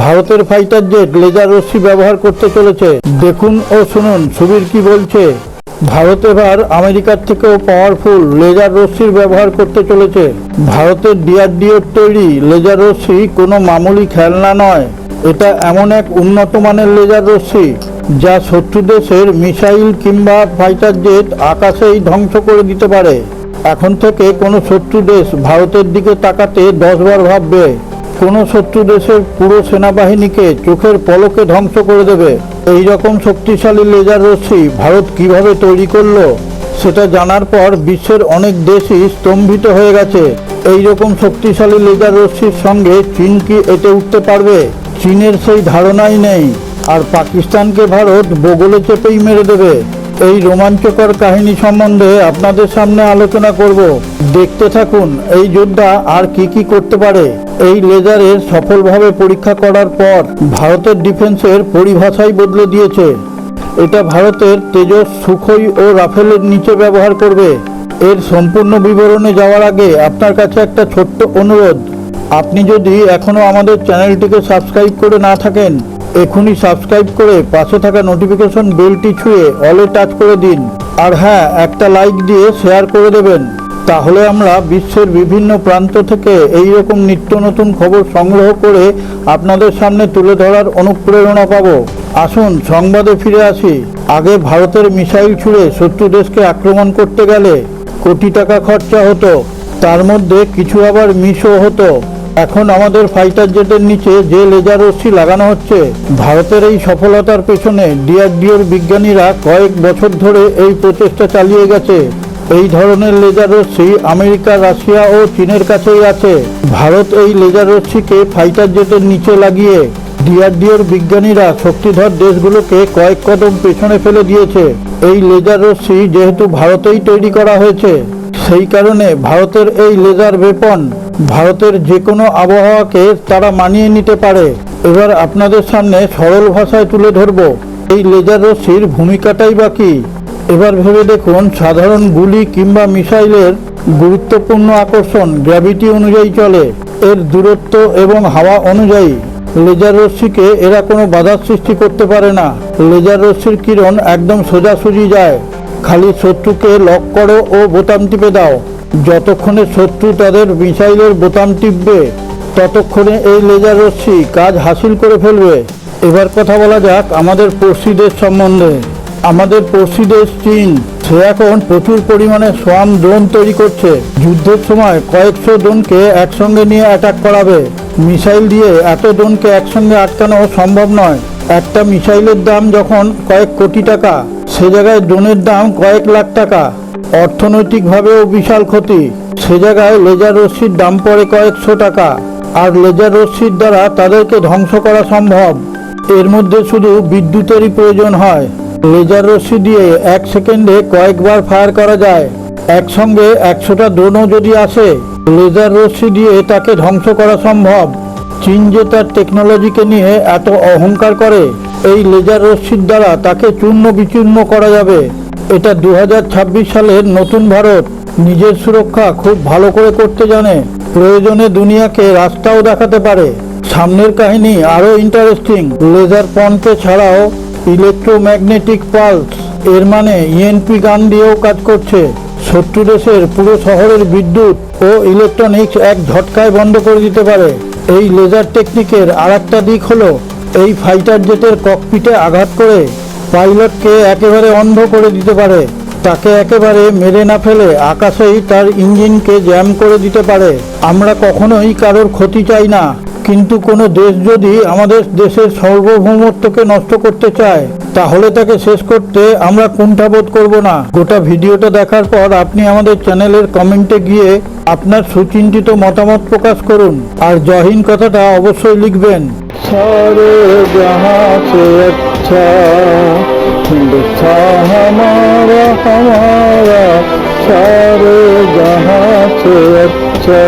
ভারতের fighter jet laser রশ্মি ব্যবহার করতে চলেছে। দেখুন ও শুনুন সুবীর কি বলছে। ভারত এবার আমেরিকার থেকেও পাওয়ারফুল লেজার রশ্মির ব্যবহার করতে চলেছে। ভারতের ডিআরডিওর তৈরি লেজার রশ্মি কোনো মামুলি খেলনা নয়। এটা এমন এক উন্নত মানের লেজার রশ্মি যা শত্রু দেশের মিসাইল কিংবা ফাইটার জেট আকাশেই ধ্বংস করে দিতে পারে। এখন থেকে কোনো শত্রু দেশ ভারতের দিকে তাকাতে 10 বার ভাববে। কোনো শত্রু দেশের পুরো সেনাবাহিনীকে চোখের পলকে ধ্বংস করে দেবে। এই রকম শক্তিশালী লেজার রশ্মি ভারত কিভাবে তৈরি করলো সেটা জানার পর বিশ্বের অনেক দেশই স্তম্ভিত হয়ে গেছে। এই রকম শক্তিশালী লেজার রশ্মির সঙ্গে চীন কি এঁটে উঠতে পারবে? চীনের সেই ধারণাই নেই, আর পাকিস্তানকে ভারত বগলে চেপেই মেরে দেবে। এই রোমাঞ্চকর কাহিনী সম্বন্ধে আপনাদের সামনে আলোচনা করব। দেখতে থাকুন এই যোদ্ধা আর কি করতে পারে। এই লেজারের সফলভাবে পরীক্ষা করার পর ভারতের ডিফেন্সের পরিভাষাই বদলে দিয়েছে। এটা ভারতের তেজস, সুখোই ও রাফেলের নিচে ব্যবহার করবে। এর সম্পূর্ণ বিবরণে যাওয়ার আগে আপনার কাছে একটা ছোট্ট অনুরোধ। আপনি যদি এখনও আমাদের চ্যানেলটিকে সাবস্ক্রাইব করে না থাকেন, এখনই সাবস্ক্রাইব করে পাশে থাকা নোটিফিকেশন বেলটি ছুঁয়ে অলে টাচ করে দিন। আর হ্যাঁ, একটা লাইক দিয়ে শেয়ার করে দেবেন। তাহলে আমরা বিশ্বের বিভিন্ন প্রান্ত থেকে এই রকম নিত্য নতুন খবর সংগ্রহ করে আপনাদের সামনে তুলে ধরার অনুপ্রেরণা পাব। আসুন সংবাদে ফিরে আসি। আগে ভারতের মিসাইল ছুড়ে শত্রু দেশকে আক্রমণ করতে গেলে কোটি টাকা খরচা হতো, তার মধ্যে কিছু আবার মিসও হতো। এখন আমাদের ফাইটার জেটের নিচে যে লেজার রশ্মি লাগানো হচ্ছে, ভারতের এই সফলতার পেছনে ডিআরডিওর বিজ্ঞানীরা কয়েক বছর ধরে এই প্রচেষ্টা চালিয়ে গেছে। এই ধরনের লেজার রশ্মি আমেরিকা, রাশিয়া ও চীনের কাছেই আছে। ভারত এই লেজার রশ্মিকে ফাইটার জেটের নিচে লাগিয়ে ডিআরডিওর বিজ্ঞানীরা শক্তিধর দেশগুলোকে কয়েক কদম পেছনে ফেলে দিয়েছে। এই লেজার রশ্মি যেহেতু ভারতেই তৈরি করা হয়েছে, সেই কারণে ভারতের এই লেজার ওয়েপন ভারতের যে কোনো আবহাওয়াকে তারা মানিয়ে নিতে পারে। এবার আপনাদের সামনে সরল ভাষায় তুলে ধরব এই লেজার রশ্মির ভূমিকাটাই বা কী। এবার ভেবে দেখুন, সাধারণ গুলি কিংবা মিসাইলের গুরুত্বপূর্ণ আকর্ষণ গ্র্যাভিটি অনুযায়ী চলে, এর দূরত্ব এবং হাওয়া অনুযায়ী। লেজার রশ্মিকে এরা কোনো বাধার সৃষ্টি করতে পারে না। লেজার রশ্মির কিরণ একদম সোজাসুজি যায়। খালি শত্রুকে লক করো ও বোতাম টিপে দাও। যতক্ষণে শত্রু তাদের মিসাইলের বোতাম টিপবে, ততক্ষণে এই লেজার রশ্মি কাজ হাসিল করে ফেলবে। এবার কথা বলা যাক আমাদের পড়শি দেশ সম্বন্ধে। আমাদের পড়শি দেশ চীন, সে এখন প্রচুর পরিমাণে সোয়াম ড্রোন তৈরি করছে। যুদ্ধের সময় কয়েকশো ড্রোনকে একসঙ্গে নিয়ে অ্যাটাক করাবে। মিসাইল দিয়ে এত ড্রোনকে একসঙ্গে আটকানো সম্ভব নয়। একটা মিসাইলের দাম যখন কয়েক কোটি টাকা, সে জায়গায় ড্রোনের দাম কয়েক লাখ টাকা। অর্থনৈতিকভাবেও বিশাল ক্ষতি। সে জায়গায় লেজার রশ্মির দাম পড়ে কয়েকশো টাকা, আর লেজার রশ্মির দ্বারা তাদেরকে ধ্বংস করা সম্ভব। এর মধ্যে শুধু বিদ্যুতেরই প্রয়োজন হয়। লেজার রশ্মি দিয়ে 1 সেকেন্ডে কয়েকবার ফায়ার করা যায়। একসঙ্গে 100টা ড্রোনও যদি আসে, লেজার রশ্মি দিয়ে তাকে ধ্বংস করা সম্ভব। চীন যে তার টেকনোলজিকে নিয়ে এত অহংকার করে, এই লেজার রশ্মির দ্বারা তাকে চূর্ণ বিচূর্ণ করা যাবে। এটা 2026 সালের নতুন ভারত নিজের সুরক্ষা খুব ভালো করে করতে জানে। প্রয়োজনে দুনিয়াকে রাস্তাও দেখাতে পারে। সামনের কাহিনী আরও ইন্টারেস্টিং। লেজার পন্টে ছাড়াও ইলেকট্রোম্যাগনেটিক পালস, এর মানে ইএনপি গান দিয়েও কাজ করছে। শত্রু দেশের পুরো শহরের বিদ্যুৎ ও ইলেকট্রনিক্স এক ঝটকায় বন্ধ করে দিতে পারে। এই লেজার টেকনিকের আরেকটা দিক হলো, এই ফাইটার জেটের ককপিটে আঘাত করে পাইলটকে একেবারে অন্ধ করে দিতে পারে। তাকে একেবারে মেরে না ফেলে আকাশেই তার ইঞ্জিনকে জ্যাম করে দিতে পারে। আমরা কখনোই কারোর ক্ষতি চাই না, কিন্তু কোনো দেশ যদি আমাদের দেশের সার্বভৌমত্বকে নষ্ট করতে চায়, তাহলে তাকে শেষ করতে আমরা কুণ্ঠাবোধ করব না। গোটা ভিডিওটা দেখার পর আপনি আমাদের চ্যানেলের কমেন্টে গিয়ে আপনার সুচিন্তিত মতামত প্রকাশ করুন। আর জয় হিন্দ কথাটা অবশ্যই লিখবেন। সারে জাহাঁ সে আচ্ছা হিন্দুস্তান হামারা হামারা, সারে জাহাঁ সে আচ্ছা।